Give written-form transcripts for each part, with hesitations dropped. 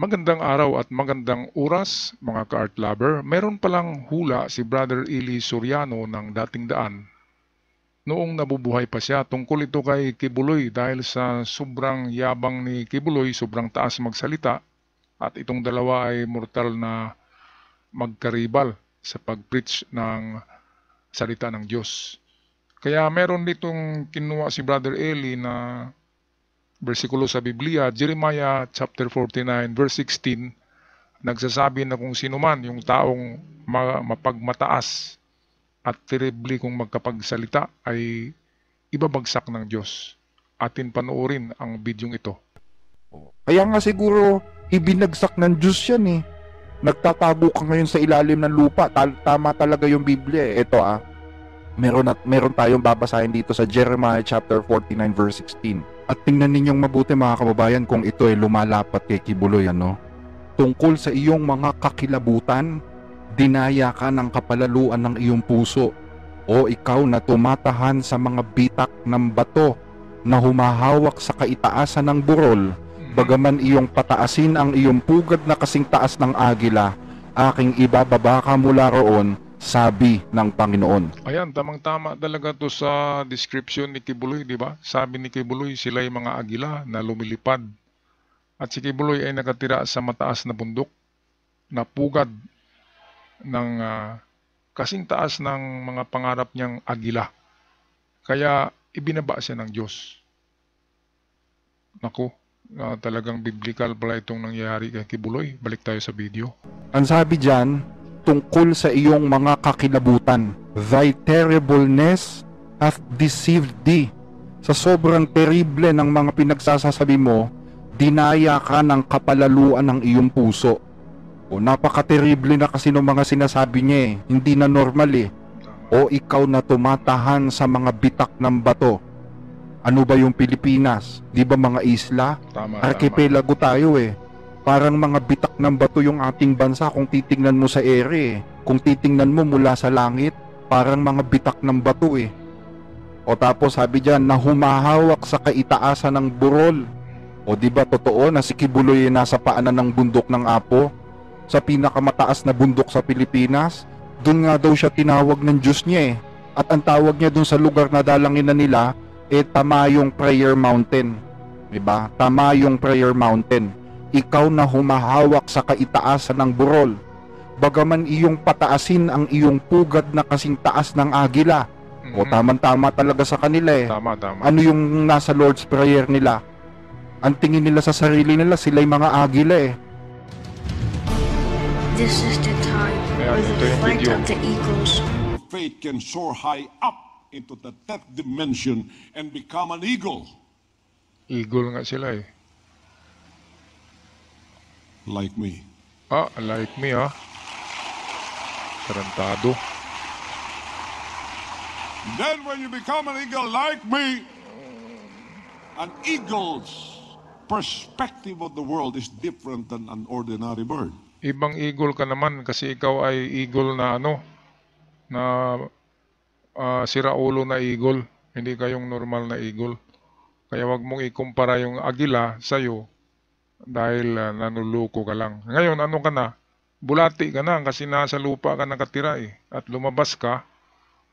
Magandang araw at magandang oras mga ka-art lover. Meron palang hula si Brother Eli Soriano ng dating daan noong nabubuhay pa siya tungkol ito kay Kibuloy dahil sa sobrang yabang ni Kibuloy, sobrang taas magsalita at itong dalawa ay mortal na magkaribal sa pag-preach ng salita ng Diyos. Kaya meron ditong kinuha si Brother Eli na bersikulo sa Biblia, Jeremiah chapter 49 verse 16, nagsasabi na kung sino man yung taong mapagmataas at terribly kung magkapagsalita ay ibabagsak ng Diyos. Atin panoorin ang bidyong ito. Kaya nga siguro ibinagsak ng Diyos yan eh. Nagtatago ka ngayon sa ilalim ng lupa. Tama talaga yung Biblia eh. Ito meron tayong babasahin dito sa Jeremiah chapter 49 verse 16. At tingnan ninyong mabuti mga kababayan kung ito ay lumalapat kay Kibuloy Tungkol sa iyong mga kakilabutan, dinaya ka ng kapalaluan ng iyong puso. O ikaw na tumatahan sa mga bitak ng bato na humahawak sa kaitaasan ng burol, bagaman iyong pataasin ang iyong pugad na kasing taas ng agila, aking ibababa ka mula roon, sabi ng Panginoon. Ayan, tamang-tama talaga to sa description ni Kibuloy, di ba? Sabi ni Kibuloy, sila ay mga agila na lumilipad. At si Kibuloy ay nakatira sa mataas na bundok na pugad ng kasing taas ng mga pangarap niyang agila. Kaya ibinaba siya ng Diyos. Naku, talagang biblical pala itong nangyayari kay Kibuloy. Balik tayo sa video. Ang sabi diyan, tungkol sa iyong mga kakilabutan, thy terribleness hath deceived thee. Sa sobrang terrible ng mga pinagsasasabi mo, dinaya ka ng kapalaluan ng iyong puso. O napaka-terrible na kasi ng mga sinasabi niya eh. Hindi na normal eh. O ikaw na tumatahan sa mga bitak ng bato. Ano ba yung Pilipinas? Di ba mga isla? Tama. Archipelago tayo eh. Parang mga bitak ng bato yung ating bansa kung titingnan mo sa ere eh. Kung titingnan mo mula sa langit, parang mga bitak ng bato eh. O tapos sabi diyan na humahawak sa kaitaasan ng burol. O di ba totoo na si Kibuloy ay nasa paanan ng bundok ng Apo? Sa pinakamataas na bundok sa Pilipinas, doon nga daw siya tinawag ng Diyos niya eh. At ang tawag niya doon sa lugar na dalangin na nila, Tamayong Prayer Mountain. Diba? Tamayong Prayer Mountain. Ikaw na humahawak sa kaitaasan ng burol. Bagaman iyong pataasin ang iyong pugad na kasing taas ng agila. O tama-tama talaga sa kanila eh. Tama. Ano yung nasa Lord's Prayer nila? Ang tingin nila sa sarili nila, sila'y mga agila eh. This is the time Ayan, for ito the yung flight video. of the eagles. Faith can soar high up into the 10th dimension and become an eagle Eagle nga sila eh. like me. Like me Tarantado. Then when you become an eagle like me, an eagle's perspective of the world is different than an ordinary bird. Ibang eagle ka naman kasi ikaw ay eagle na na siraulo na eagle. Hindi kayong normal na eagle. Kaya wag mong ikumpara yung agila sa'yo dahil nanuluko ka lang. Ngayon, ano ka na? Bulati ka na kasi nasa lupa ka nakatira eh. At lumabas ka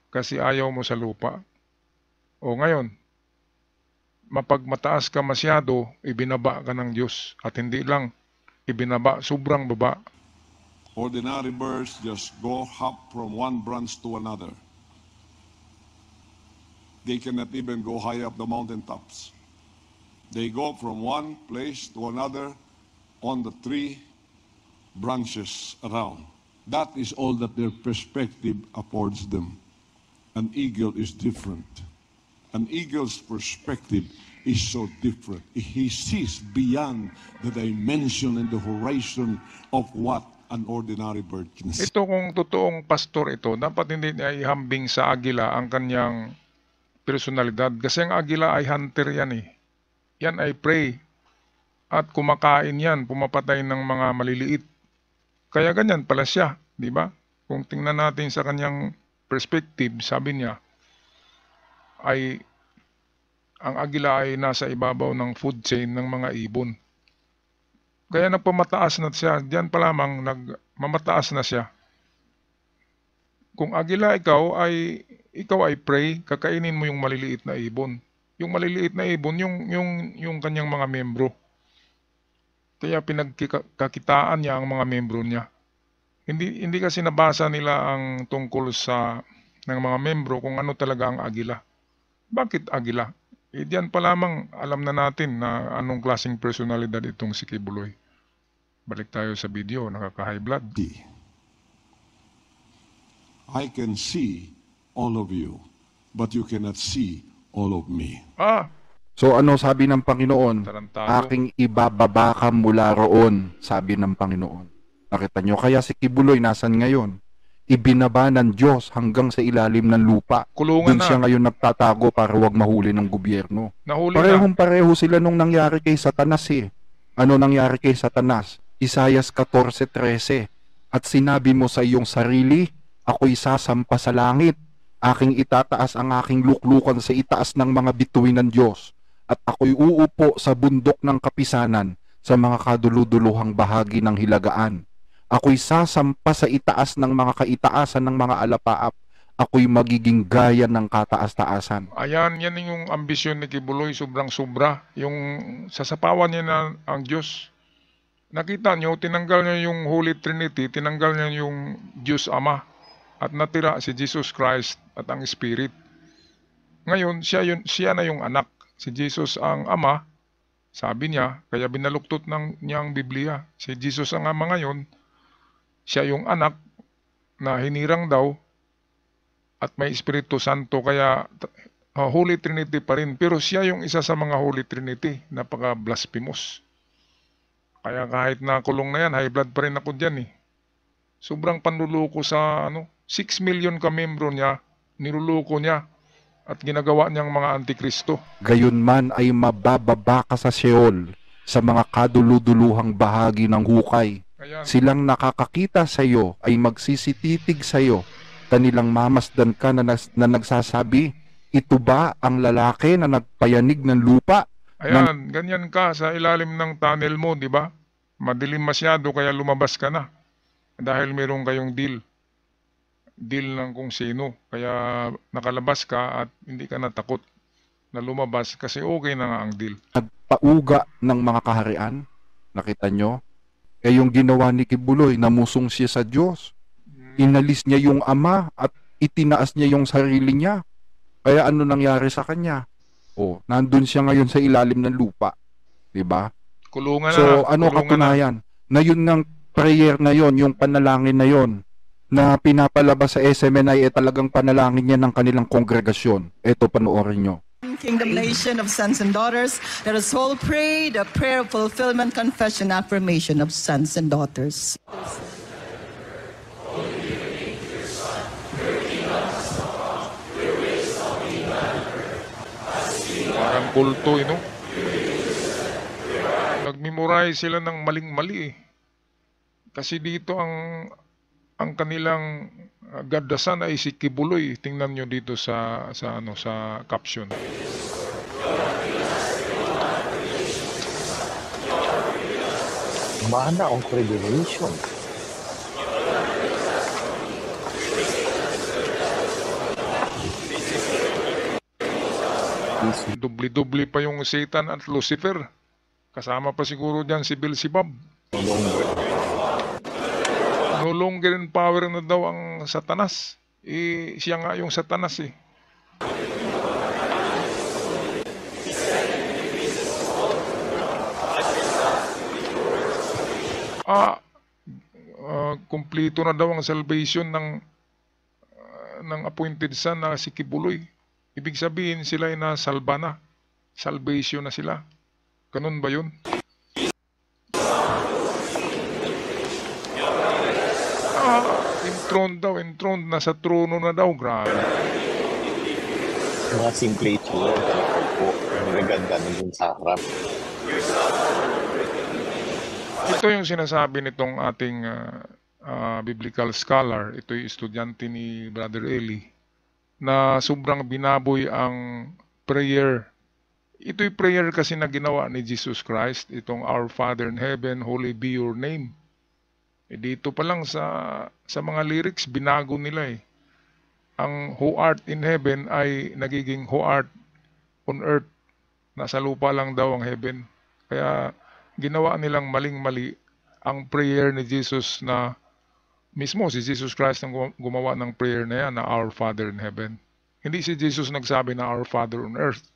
kasi ayaw mo sa lupa. O ngayon, mapagmataas ka masyado, ibinaba ka ng Diyos. At hindi lang ibinaba, sobrang baba. Ordinary birds just go hop from one branch to another. They cannot even go high up the mountain tops. They go from one place to another on the three branches around. That is all that their perspective affords them. An eagle is different. An eagle's perspective is so different. He sees beyond the dimension and the horizon of what an ordinary bird can see. Ito kung totoong pastor ito, dapat hindi niya ihambing sa agila ang kanyang personalidad. Kasi ang agila ay hunter yan eh. Yan ay prey. At kumakain yan, pumapatay ng mga maliliit. Kaya ganyan pala siya, di ba? Kung tingnan natin sa kanyang perspective, sabi niya, ay ang agila ay nasa ibabaw ng food chain ng mga ibon. Kaya nagpamataas na siya. Diyan pa lamang nagmamataas na siya. Kung agila ikaw ay prey, kakainin mo yung maliliit na ibon. Yung maliliit na ibon, yung kanyang mga membro. Kaya pinagkakitaan niya ang mga membro niya. Hindi kasi nabasa nila ang tungkol sa ng mga membro kung ano talaga ang agila. Bakit agila? Diyan pa lamang alam na natin na anong klaseng personalidad itong si Kibuloy. Balik tayo sa video, nakaka-high blood. I can see all of you, but you cannot see all of me. So ano sabi ng Panginoon? Tarantado. Aking ibababa ka mula roon, sabi ng Panginoon. Nakita nyo, kaya si Kibuloy nasan ngayon? Ibinaba ng Diyos hanggang sa ilalim ng lupa. Kulungan Doon na. siya ngayon nagtatago para wag mahuli ng gobyerno. Nahuli na. Parehong-pareho sila nung nangyari kay Satanas eh. Ano nangyari kay Satanas? Isaias 14:13. At sinabi mo sa iyong sarili, ako'y sasampa sa langit. Aking itataas ang aking luklukan sa itaas ng mga bituin ng Diyos. At ako'y uupo sa bundok ng kapisanan sa mga kaduluduluhang bahagi ng hilagaan. Ako'y sasampa sa itaas ng mga kaitaasan ng mga alapaap. Ako'y magiging gaya ng kataas-taasan. Ayan, yan yung ambisyon ni Kibuloy, sobrang sobra. Yung sasapawan niya na ang Diyos. Nakita nyo, tinanggal niya yung Holy Trinity, tinanggal niya yung Diyos Ama. At natira si Jesus Christ at ang Spirit. Ngayon, siya na yung anak. Si Jesus ang Ama, sabi niya, kaya binaluktot niya ang Biblia. Si Jesus ang Ama ngayon, siya yung anak na hinirang daw at may Espiritu Santo, kaya Holy Trinity pa rin. Pero siya yung isa sa mga Holy Trinity, napaka-blasphemous. Kaya kahit na kulong na yan, high blood pa rin ako dyan eh. Sobrang panluloko sa 6 million ka-membro niya, niluloko niya at ginagawa niyang mga antikristo. Gayunman ay mabababa ka sa Sheol, sa mga kaduluduluhang bahagi ng hukay. Ayan. Silang nakakakita sa iyo ay magsisititig sa iyo. Kanilang mamasdan ka na nagsasabi, ito ba ang lalaki na nagpayanig ng lupa? Ayan, ganyan ka sa ilalim ng tunnel mo, di ba? Madilim masyado kaya lumabas ka na. Dahil meron kayong deal. Deal ng kung sino. Kaya nakalabas ka at hindi ka natakot na lumabas kasi okay na nga ang deal. Nagpauga ng mga kaharian. Nakita nyo? Yung ginawa ni Kibuloy, namusong siya sa Diyos. Inalis niya yung Ama at itinaas niya yung sarili niya. Kaya ano nangyari sa kanya? Nandun siya ngayon sa ilalim ng lupa. Diba? Kulungan na. So, ano kulungan katunayan? Na yun ng prayer na yon, yung panalangin na yon, na pinapalabas sa SMNI talagang panalangin niya ng kanilang kongregasyon. Ito, panoorin nyo. Kingdom Nation of Sons and Daughters, let us all pray the prayer of fulfillment, confession, affirmation of sons and daughters. Parang kulto, Nag-memorize sila ng maling-mali eh. Kasi dito ang kanilang gadasan ay si Kibuloy. Tingnan nyo dito sa caption. Mana ang congregation. Dubli-dubli pa yung Satan at Lucifer. Kasama pa siguro dyan si Beelzebub. No longer in power na daw ang Satanas. Siya nga yung Satanas eh. Kumplito na daw ang salvation ng appointed son na si Kibuloy. Ibig sabihin sila ay nasalba na. Salvation na sila. Ganun ba yun? Enthroned, nasa trono na daw. Grabe. Mga simple itsura. Ang gaganda ng sa harap. Ito yung sinasabi nitong ating biblical scholar. Ito yung estudyante ni Brother Eli, na sobrang binaboy ang prayer Ito'y prayer kasi na ginawa ni Jesus Christ, itong Our Father in Heaven, Holy be your name. Dito pa lang sa mga lyrics, binago nila eh. Ang who art in heaven ay nagiging who art on earth. Nasa lupa lang daw ang heaven. Kaya ginawa nilang maling-mali ang prayer ni Jesus na mismo si Jesus Christ ang gumawa ng prayer na yan na Our Father in Heaven. Hindi si Jesus nagsabi na Our Father on earth.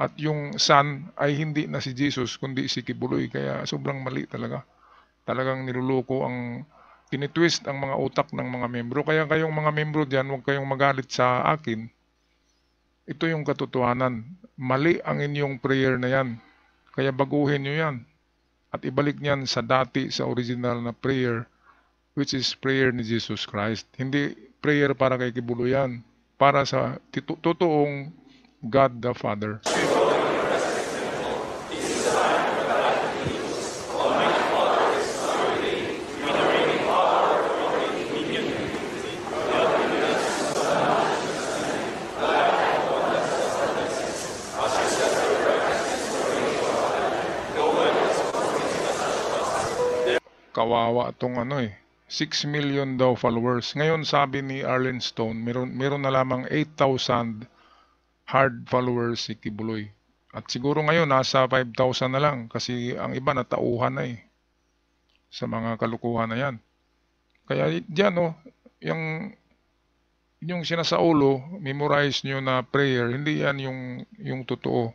At yung Son ay hindi na si Jesus kundi si Kibuloy. Kaya sobrang mali talaga. Talagang niluluko ang tinitwist ang mga utak ng mga membro. Kaya kayong mga membro dyan, huwag kayong magalit sa akin. Ito yung katotohanan. Mali ang inyong prayer na yan. Kaya baguhin nyo yan. At ibalik niyan sa dati, sa original na prayer, which is prayer ni Jesus Christ. Hindi prayer para kay Kibuloy yan. Para sa totoong God the Father. Kawawa tong 6 million daw followers. Ngayon sabi ni Arlen Stone, meron na lamang 8,000 hard followers si Kibuloy. At siguro ngayon nasa 5,000 na lang kasi ang iba natauhan na sa mga kalukuhan na yan. Kaya diyan yung sinasaulo, memorize nyo na prayer, hindi yan yung totoo.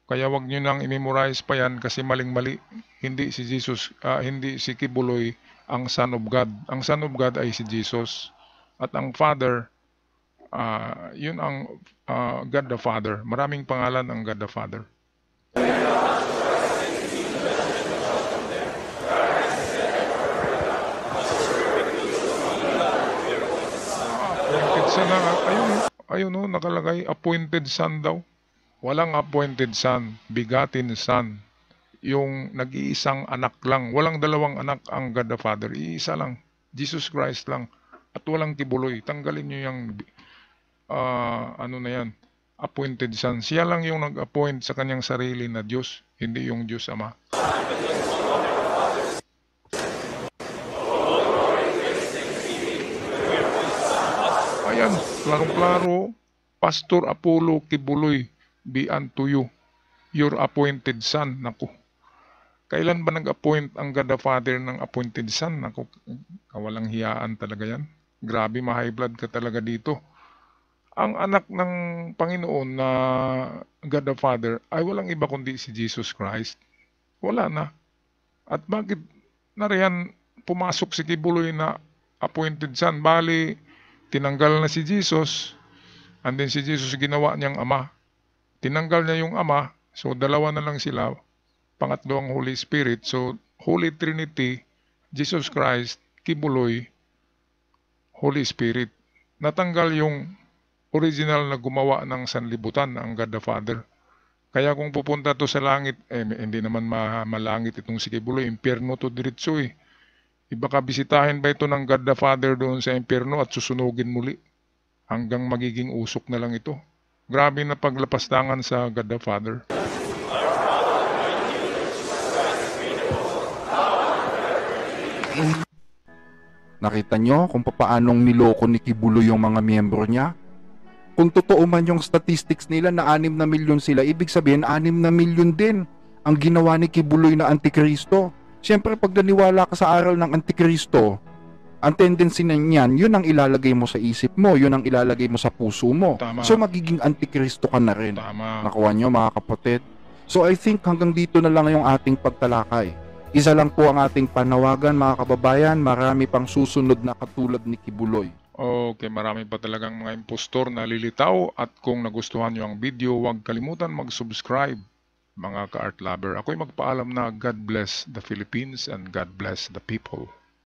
Kaya wag nyo nang i-memorize pa yan kasi maling-mali. Hindi si Jesus, hindi si Kibuloy ang Son of God. Ang Son of God ay si Jesus. At ang Father, yun ang God the Father. Maraming pangalan ang God the Father. Appointed son na, ayun nakalagay, appointed son daw. Walang appointed son, bigatin son. Yung nag-iisang anak lang. Walang dalawang anak ang God the Father. Iisa lang. Jesus Christ lang. At walang Kibuloy. Tanggalin nyo yung na yan. Appointed son. Siya lang yung nag-appoint sa kanyang sarili na Diyos. Hindi yung Diyos Ama. Ayan. Klarong-klaro. Pastor Apollo Kibuloy, be unto you your appointed son. Naku. Kailan ba nag-appoint ang God the Father ng appointed son? Naku, kawalang hiyaan talaga yan. Grabe, ma-high blood ka talaga dito. Ang anak ng Panginoon na God the Father ay walang iba kundi si Jesus Christ. Wala na. At bakit nariyan pumasok si Kibuloy na appointed son? Bali, tinanggal na si Jesus, and then si Jesus ginawa niyang ama. Tinanggal niya yung ama, so dalawa na lang sila. Pangatlo ang Holy Spirit. So, Holy Trinity, Jesus Christ, Kibuloy, Holy Spirit. Natanggal yung original na gumawa ng sanlibutan, ang God the Father. Kaya kung pupunta to sa langit, hindi naman malangit itong si Kibuloy. Impyerno to diretso eh. Baka bisitahin ba ito ng God the Father doon sa impyerno at susunugin muli? Hanggang magiging usok na lang ito. Grabe na paglapastangan sa God the Father. Nakita nyo kung paanong niloko ni Kibuloy yung mga miyembro niya? Kung totoo man yung statistics nila na 6 na milyon sila, ibig sabihin 6 na milyon din ang ginawa ni Kibuloy na Antikristo. Siyempre pag naniwala ka sa aral ng Antikristo, ang tendency na niyan, yun ang ilalagay mo sa isip mo, yun ang ilalagay mo sa puso mo. Tama. So magiging Antikristo ka na rin. Tama. Nakuha nyo mga kapatid? So I think hanggang dito na lang yung ating pagtalakay. Isa lang po ang ating panawagan mga kababayan, marami pang susunod na katulad ni Kibuloy. Okay, marami pa talagang mga impostor na lilitaw at kung nagustuhan nyo ang video, huwag kalimutan mag-subscribe mga ka-art lover. Ako'y magpaalam na God bless the Philippines and God bless the people.